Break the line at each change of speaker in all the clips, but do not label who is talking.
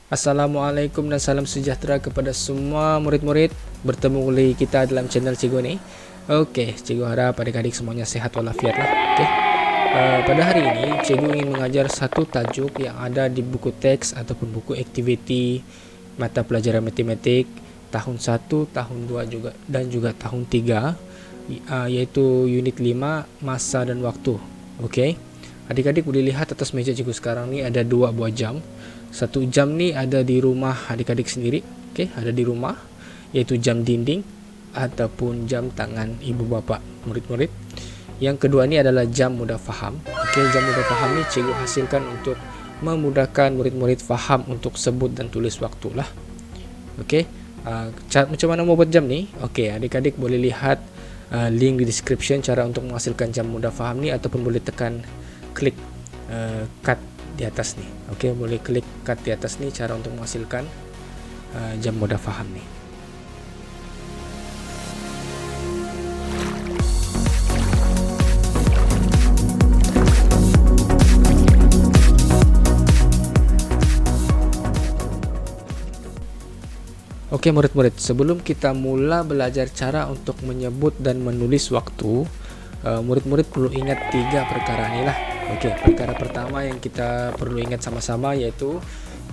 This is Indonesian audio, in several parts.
Assalamualaikum dan salam sejahtera kepada semua murid-murid. Bertemu kembali kita dalam channel Cikgu ni. Oke, Cikgu harap adik-adik semuanya sehat walafiat lah. Oke. Pada hari ini, Cikgu ingin mengajar satu tajuk yang ada di buku teks ataupun buku aktiviti mata pelajaran matematik tahun 1, tahun 2 juga dan juga tahun 3, yaitu unit 5 masa dan waktu. Oke. Adik-adik boleh lihat atas meja Cikgu sekarang ni ada 2 buah jam. Satu jam ni ada di rumah adik-adik sendiri, okey, ada di rumah, iaitu jam dinding ataupun jam tangan ibu bapa murid-murid. Yang kedua ni adalah jam mudah faham. Okey, jam mudah faham ni cikgu hasilkan untuk memudahkan murid-murid faham untuk sebut dan tulis waktu lah. Okey, macam mana membuat jam ni? Okey, adik-adik boleh lihat link di description cara untuk menghasilkan jam mudah faham ni, ataupun boleh tekan klik cut di atas ni. Okey, boleh klik cut di atas ni cara untuk menghasilkan jam mudah faham ni. Okey murid-murid, sebelum kita mula belajar cara untuk menyebut dan menulis waktu, murid-murid perlu ingat 3 perkara ni lah. Okey, perkara pertama yang kita perlu ingat sama-sama yaitu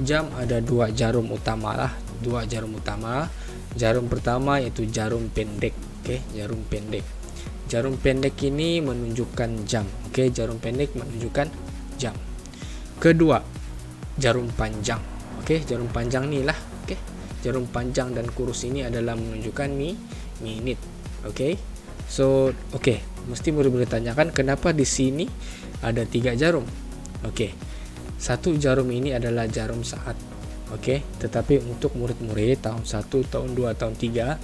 jam ada 2 jarum utama lah, 2 jarum utama. Jarum pertama yaitu jarum pendek. Okey, jarum pendek. Jarum pendek ini menunjukkan jam. Okey, jarum pendek menunjukkan jam. Kedua, jarum panjang. Okey, jarum panjang ni lah. Okey, jarum panjang dan kurus ini adalah menunjukkan minit. Okey. So, okey, mesti murid-murid tanyakan kenapa di sini ada 3 jarum. Okey. Satu jarum ini adalah jarum saat. Okey, tetapi untuk murid-murid tahun 1, tahun 2, tahun 3,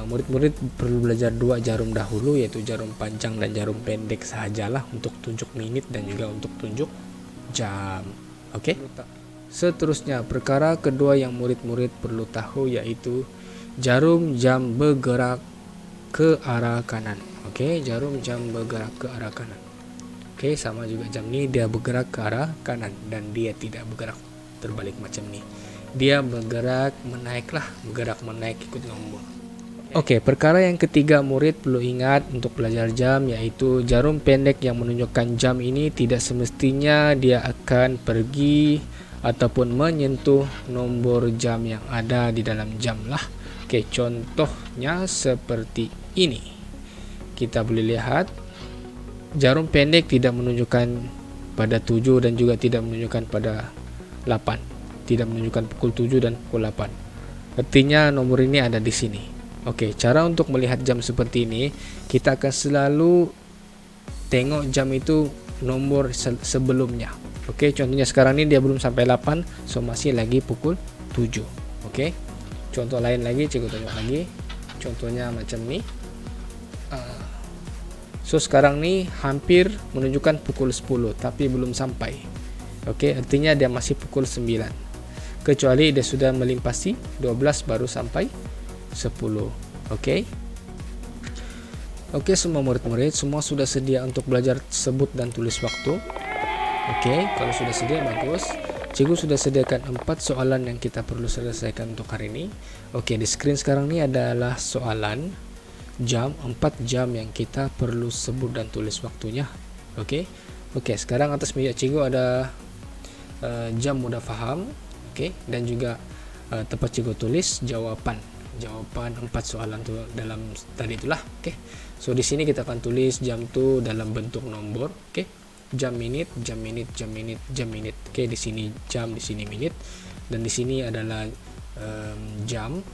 murid-murid perlu belajar 2 jarum dahulu, yaitu jarum panjang dan jarum pendek sahajalah untuk tunjuk minit dan juga untuk tunjuk jam. Okey. Seterusnya, perkara kedua yang murid-murid perlu tahu yaitu jarum jam bergerak ke arah kanan. Okey, jarum jam bergerak ke arah kanan. Okey, sama juga jam ni dia bergerak ke arah kanan dan dia tidak bergerak terbalik macam ni. Dia bergerak menaiklah, bergerak menaik ikut nombor. Okey, perkara yang ketiga murid perlu ingat untuk belajar jam yaitu jarum pendek yang menunjukkan jam ini tidak semestinya dia akan pergi ataupun menyentuh nombor jam yang ada di dalam jam lah. Okey, contohnya seperti ini. Kita boleh lihat jarum pendek tidak menunjukkan pada 7 dan juga tidak menunjukkan pada 8. Tidak menunjukkan pukul 7 dan pukul 8. Artinya nomor ini ada di sini. Okey, cara untuk melihat jam seperti ini, kita akan selalu tengok jam itu nomor sebelumnya. Okey, contohnya sekarang ni dia belum sampai 8, so masih lagi pukul 7. Okey. Contoh lain lagi, cikgu tunjuk lagi. Contohnya macam ni. So sekarang ni hampir menunjukkan pukul 10 tapi belum sampai. Okey, artinya dia masih pukul 9. Kecuali dia sudah melimpasi 12 baru sampai 10. Okey. Okey, semua murid-murid semua sudah sedia untuk belajar sebut dan tulis waktu. Okey, kalau sudah sedia bagus. Cikgu sudah sediakan 4 soalan yang kita perlu selesaikan untuk hari ini. Okey, di skrin sekarang ni adalah soalan jam, 4 jam yang kita perlu sebut dan tulis waktunya. Okey. Okey, sekarang atas meja cikgu ada jam mudah faham, okey, dan juga tempat cikgu tulis jawapan 4 soalan tu dalam tadi itulah. Okey. So di sini kita akan tulis jam tu dalam bentuk nombor, okey. Jam minit, jam minit, jam minit, jam minit. Okey, di sini jam, di sini minit, dan di sini adalah jam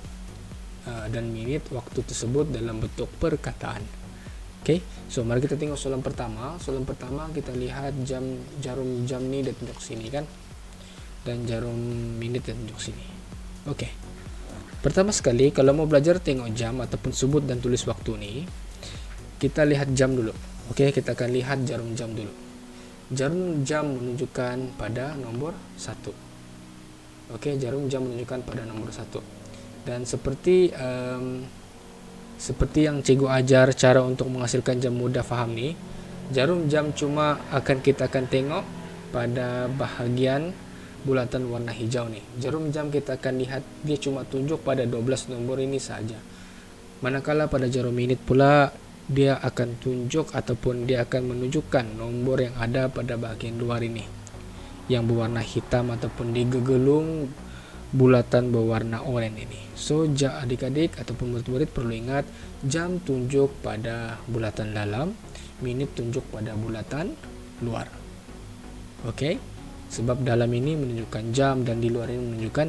dan minit waktu tersebut dalam bentuk perkataan. Okey, so mari kita tengok soalan pertama. Soalan pertama kita lihat jarum jam ni dia tunjuk sini kan, dan jarum minit dia tunjuk sini. Okey, pertama sekali kalau mau belajar tengok jam ataupun sebut dan tulis waktu ni, kita lihat jam dulu. Okey, kita akan lihat jarum jam dulu. Jarum jam menunjukkan pada nomor 1. Okey, jarum jam menunjukkan pada nomor 1. Dan seperti yang cikgu ajar cara untuk menghasilkan jam mudah faham ni, jarum jam cuma kita akan tengok pada bahagian bulatan warna hijau nih. Jarum jam kita akan lihat dia cuma tunjuk pada 12 nomor ini saja. Manakala pada jarum menit pula dia akan tunjuk ataupun dia akan menunjukkan nomor yang ada pada bagian luar ini, yang berwarna hitam ataupun digegelung bulatan berwarna oranye ini. So adik-adik ataupun murid-murid perlu ingat, jam tunjuk pada bulatan dalam, menit tunjuk pada bulatan luar. Oke, sebab dalam ini menunjukkan jam dan di luar ini menunjukkan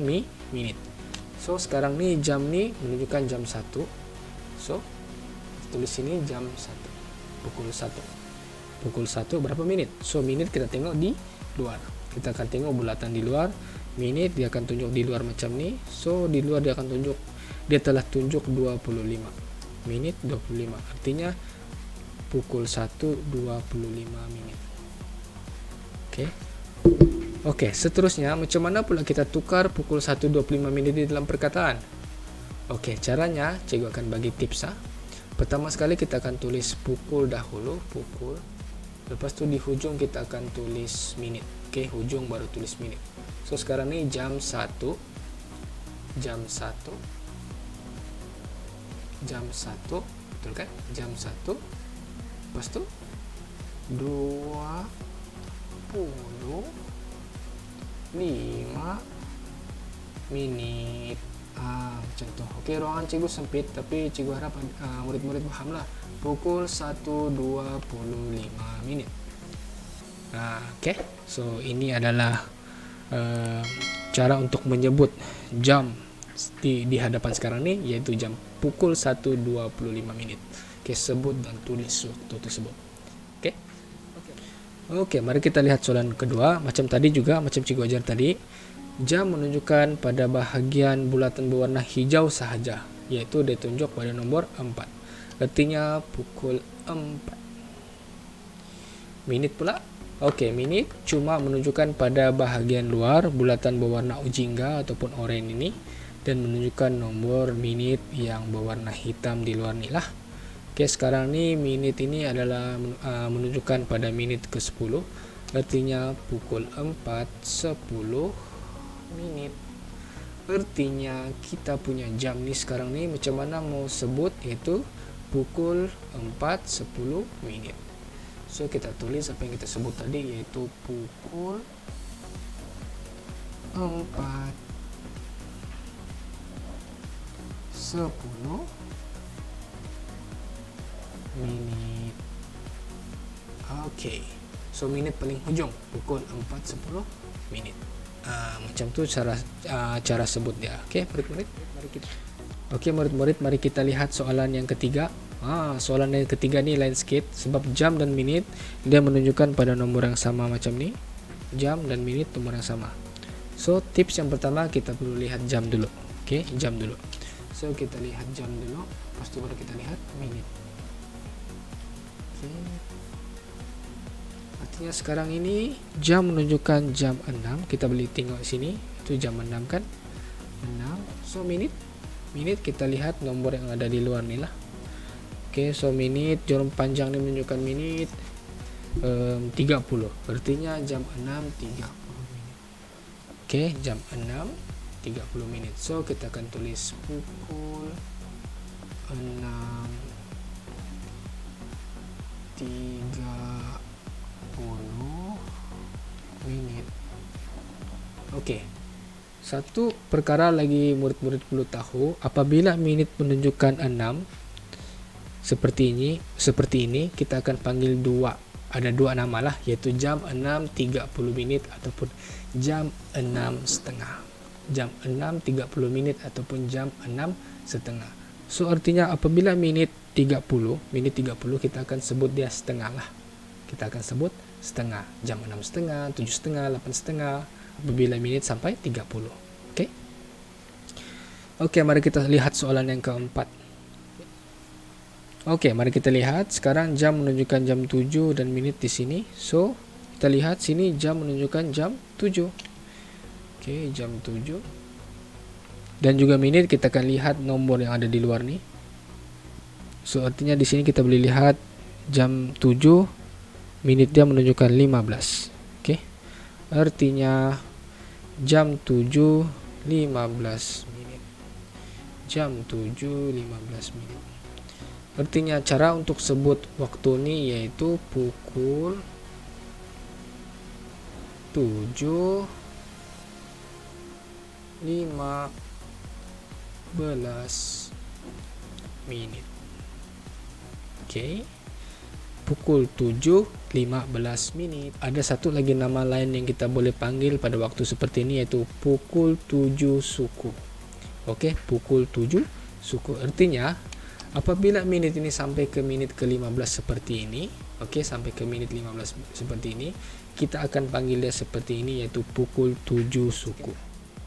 menit. So sekarang nih jam nih menunjukkan jam 1. So tulis sini jam 1, pukul 1. Pukul 1 berapa menit? So menit kita tengok di luar. Kita akan tengok bulatan di luar. Menit dia akan tunjuk di luar macam ni. So di luar dia akan tunjuk, dia telah tunjuk 25 menit 25, artinya pukul 1:25 menit. Oke, seterusnya macam mana pula kita tukar pukul 1:25 menit di dalam perkataan? Oke, caranya cikgu akan bagi tips. Pertama sekali kita akan tulis pukul dahulu, pukul. Lepas tu di hujung kita akan tulis menit. Oke, hujung baru tulis menit. So sekarang ni jam 1, jam 1, jam 1, betul kan? Jam 1. Lepas tu 25 menit. Macam tu. Okey, ruangan cikgu sempit tapi cikgu harap murid-murid fahamlah. Pukul 1:25 menit. Okey. So ini adalah cara untuk menyebut jam di hadapan sekarang ni, iaitu jam pukul 1:25 menit. Okey, sebut dan tulis waktu tersebut. Okey, mari kita lihat soalan kedua. Macam tadi juga, macam cikgu ajar tadi, jam menunjukkan pada bahagian bulatan berwarna hijau sahaja, iaitu ditunjuk pada nomor 4. Artinya pukul 4. Minit pula. Okey, minit cuma menunjukkan pada bahagian luar bulatan berwarna jingga ataupun oranye ini, dan menunjukkan nomor minit yang berwarna hitam di luar ni lah. Okey, sekarang ni minit ini adalah menunjukkan pada minit ke-10, artinya pukul 4:10 menit. Artinya kita punya jam ni sekarang ni macam mana mau sebut, iaitu pukul 4:10 menit. So kita tulis apa yang kita sebut tadi, iaitu pukul 4:10 menit. Okey. So minit paling hujung, pukul 4:10 menit. Macam tu cara sebut dia. Okey, murid-murid, mari kita. Okey, murid-murid, mari kita lihat soalan yang ketiga. Soalan yang ketiga ni lain sikit, sebab jam dan minit dia menunjukkan pada nomor yang sama macam ni. Jam dan minit nomor yang sama. So tips yang pertama, kita perlu lihat jam dulu. Okey, jam dulu. So kita lihat jam dulu, lepas tu baru kita lihat minit. Artinya sekarang ini jam menunjukkan jam 6. Kita boleh tengok sini, itu jam 6 kan, 6. So minit kita lihat nomor yang ada di luar ni lah. Okey, so minit, jarum panjang ni menunjukkan minit 30, artinya jam 6:30 menit. Okey, jam 6:30 menit. So kita akan tulis pukul 6:30 menit. Okey, satu perkara lagi murid-murid perlu tahu, apabila minit menunjukkan 6 seperti ini, kita akan panggil ada dua nama lah, iaitu jam 6:30 menit ataupun jam 6:30. Jam 6:30 menit ataupun jam 6:30. So artinya apabila minit 30 kita akan sebut dia setengah lah. Kita akan sebut setengah. Jam 6:30, 7:30, 8:30, apabila minit sampai 30. Okey, mari kita lihat soalan yang keempat. Okey, mari kita lihat. Sekarang jam menunjukkan jam 7 dan minit di sini. So kita lihat sini jam menunjukkan jam 7. Okey, jam 7. Dan juga menit kita akan lihat nomor yang ada di luar ni. So artinya di sini kita boleh lihat jam 7, minit dia menunjukkan 15. Okey. Artinya jam 7.15 menit. Jam 7.15 menit. Artinya cara untuk sebut waktu ini yaitu pukul 7.15 menit. Oke. Pukul 7.15 menit. Ada satu lagi nama lain yang kita boleh panggil pada waktu seperti ini yaitu pukul 7 suku. Oke, pukul 7 suku. Artinya apabila menit ini sampai ke menit ke-15 seperti ini, oke, sampai ke menit 15 seperti ini, kita akan panggil dia seperti ini yaitu pukul 7 suku.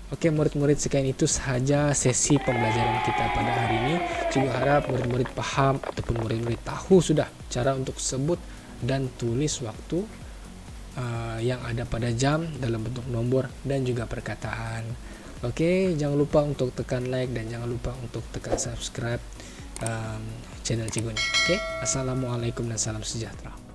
Oke, murid-murid, sekian itu sahaja sesi pembelajaran kita pada hari ini. Juga harap murid-murid paham ataupun murid-murid tahu sudah cara untuk sebut dan tulis waktu yang ada pada jam dalam bentuk nomor dan juga perkataan. Oke, jangan lupa untuk tekan like dan jangan lupa untuk tekan subscribe channel Cikgu ini. Oke, assalamualaikum dan salam sejahtera.